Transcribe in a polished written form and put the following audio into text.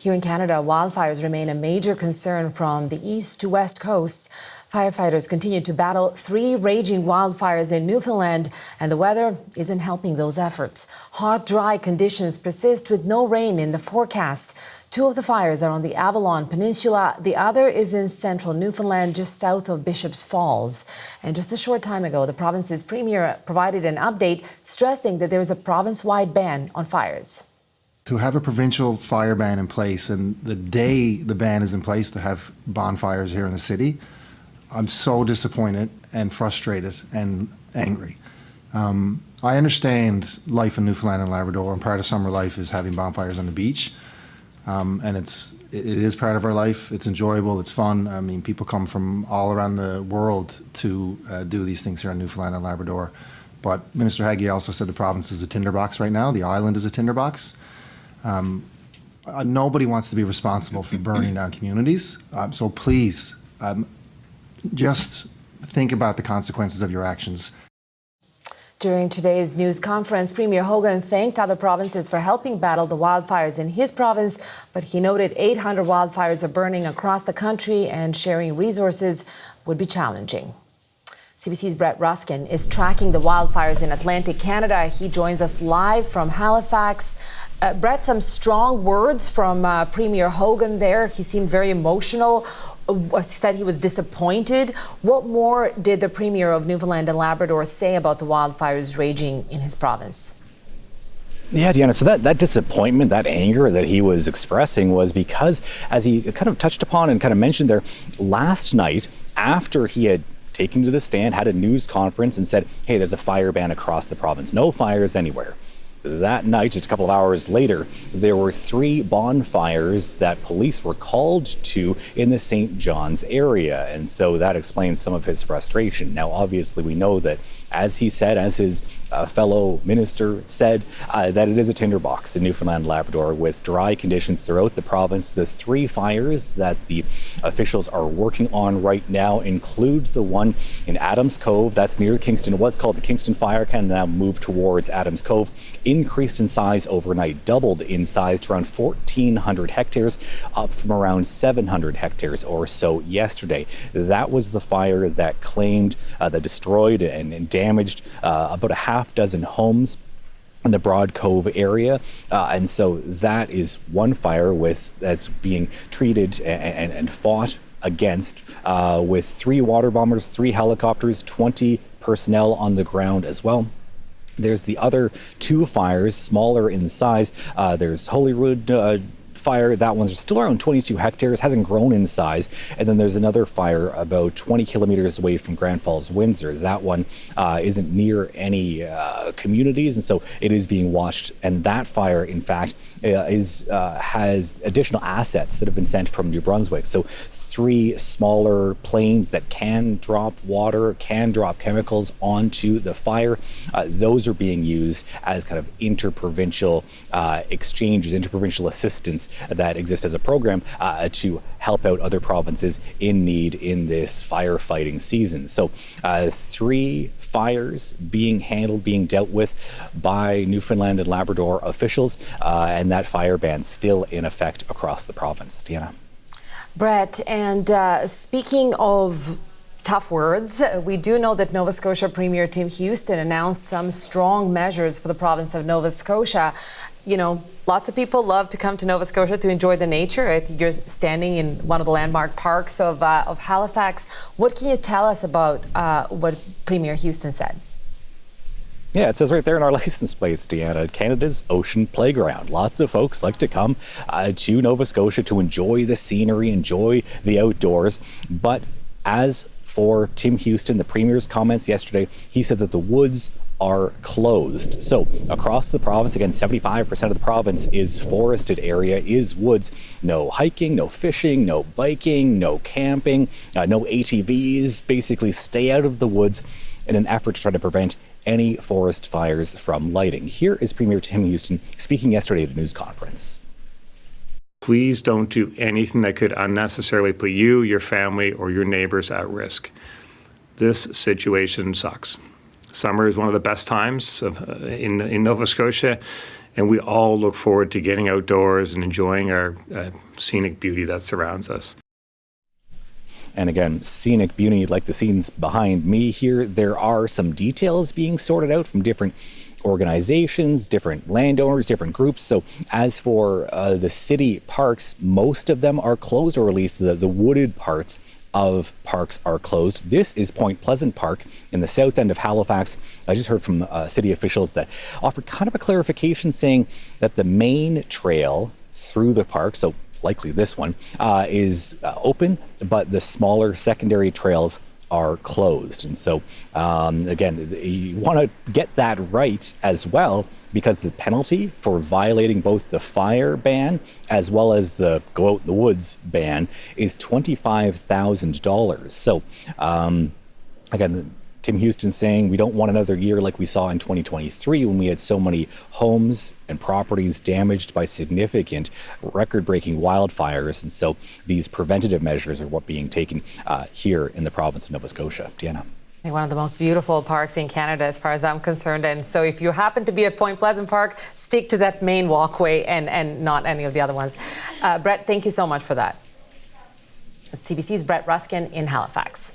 Here in Canada, wildfires remain a major concern from the east to west coasts. Firefighters continue to battle 3 raging wildfires in Newfoundland, and the weather isn't helping those efforts. Hot, dry conditions persist with no rain in the forecast. 2 of the fires are on the Avalon Peninsula. The other is in central Newfoundland, just south of Bishop's Falls. And just a short time ago, the province's premier provided an update stressing that there is a province-wide ban on fires. To have a provincial fire ban in place, and the day the ban is in place to have bonfires here in the city, I'm so disappointed and frustrated and angry. I understand life in Newfoundland and Labrador, and part of summer life is having bonfires on the beach. And it is part of our life. It's enjoyable, it's fun. I mean, people come from all around the world to do these things here in Newfoundland and Labrador. But Minister Haggie also said the province is a tinderbox right now. The island is a tinderbox. Nobody wants to be responsible for burning down communities. So please, just think about the consequences of your actions. During today's news conference, Premier Hogan thanked other provinces for helping battle the wildfires in his province, but he noted 800 wildfires are burning across the country and sharing resources would be challenging. CBC's Brett Ruskin is tracking the wildfires in Atlantic Canada. He joins us live from Halifax. Brett, some strong words from Premier Hogan there. He seemed very emotional. He said he was disappointed. What more did the Premier of Newfoundland and Labrador say about the wildfires raging in his province? Yeah, Deanna, so that disappointment, that anger that he was expressing was because, as he kind of touched upon and kind of mentioned there, last night, after he had taken to the stand, had a news conference and said, hey, there's a fire ban across the province, no fires anywhere. That night, just a couple of hours later, there were 3 bonfires that police were called to in the St. John's area. And so that explains some of his frustration. Now, obviously, we know that, as he said, as his fellow minister said, that it is a tinderbox in Newfoundland and Labrador with dry conditions throughout the province. The 3 fires that the officials are working on right now include the one in Adams Cove. That's near Kingston. It was called the Kingston Fire, can now move towards Adams Cove. Increased in size overnight, doubled in size to around 1,400 hectares, up from around 700 hectares or so yesterday. That was the fire that claimed, that destroyed and damaged about a half dozen homes in the Broad Cove area. And so that is one fire that's being treated and fought against with 3 water bombers, 3 helicopters, 20 personnel on the ground as well. There's the other 2 fires, smaller in size. There's Holyrood fire. That one's still around 22 hectares, hasn't grown in size. And then there's another fire about 20 kilometers away from Grand Falls, Windsor. That one isn't near any communities, and so it is being watched. And that fire, in fact, has additional assets that have been sent from New Brunswick. So 3 smaller planes that can drop water, can drop chemicals onto the fire. Those are being used as kind of interprovincial exchanges, interprovincial assistance that exists as a program to help out other provinces in need in this firefighting season. So 3 fires being handled, being dealt with by Newfoundland and Labrador officials, and that fire ban still in effect across the province. Deanna. Brett, and speaking of tough words, we do know that Nova Scotia Premier Tim Houston announced some strong measures for the province of Nova Scotia. You know, lots of people love to come to Nova Scotia to enjoy the nature. I think you're standing in one of the landmark parks of Halifax. What can you tell us about what Premier Houston said? Yeah, it says right there in our license plates, Deanna, Canada's ocean playground. Lots of folks like to come to Nova Scotia to enjoy the scenery, enjoy the outdoors. But as for Tim Houston, the Premier's comments yesterday, he said that the woods are closed. So across the province, again, 75% of the province is forested area, is woods. No hiking, no fishing, no biking, no camping, no ATVs. Basically stay out of the woods in an effort to try to prevent any forest fires from lighting. Here is Premier Tim Houston speaking yesterday at a news conference. Please don't do anything that could unnecessarily put you, your family, or your neighbors at risk. This situation sucks. Summer is one of the best times in Nova Scotia. And we all look forward to getting outdoors and enjoying our scenic beauty that surrounds us. And again, scenic beauty, like the scenes behind me here, there are some details being sorted out from different organizations, different landowners, different groups. So as for the city parks, most of them are closed, or at least the wooded parts of parks are closed. This is Point Pleasant Park in the south end of Halifax. I just heard from city officials that offered kind of a clarification saying that the main trail through the park, so likely this one, is open, but the smaller secondary trails are closed. And so, again, you want to get that right as well, because the penalty for violating both the fire ban as well as the go out in the woods ban is $25,000. So, again, Tim Houston saying we don't want another year like we saw in 2023 when we had so many homes and properties damaged by significant record-breaking wildfires. And so these preventative measures are what being taken here in the province of Nova Scotia. Deanna. One of the most beautiful parks in Canada, as far as I'm concerned. And so if you happen to be at Point Pleasant Park, stick to that main walkway and not any of the other ones. Brett, thank you so much for that. That's CBC's Brett Ruskin in Halifax.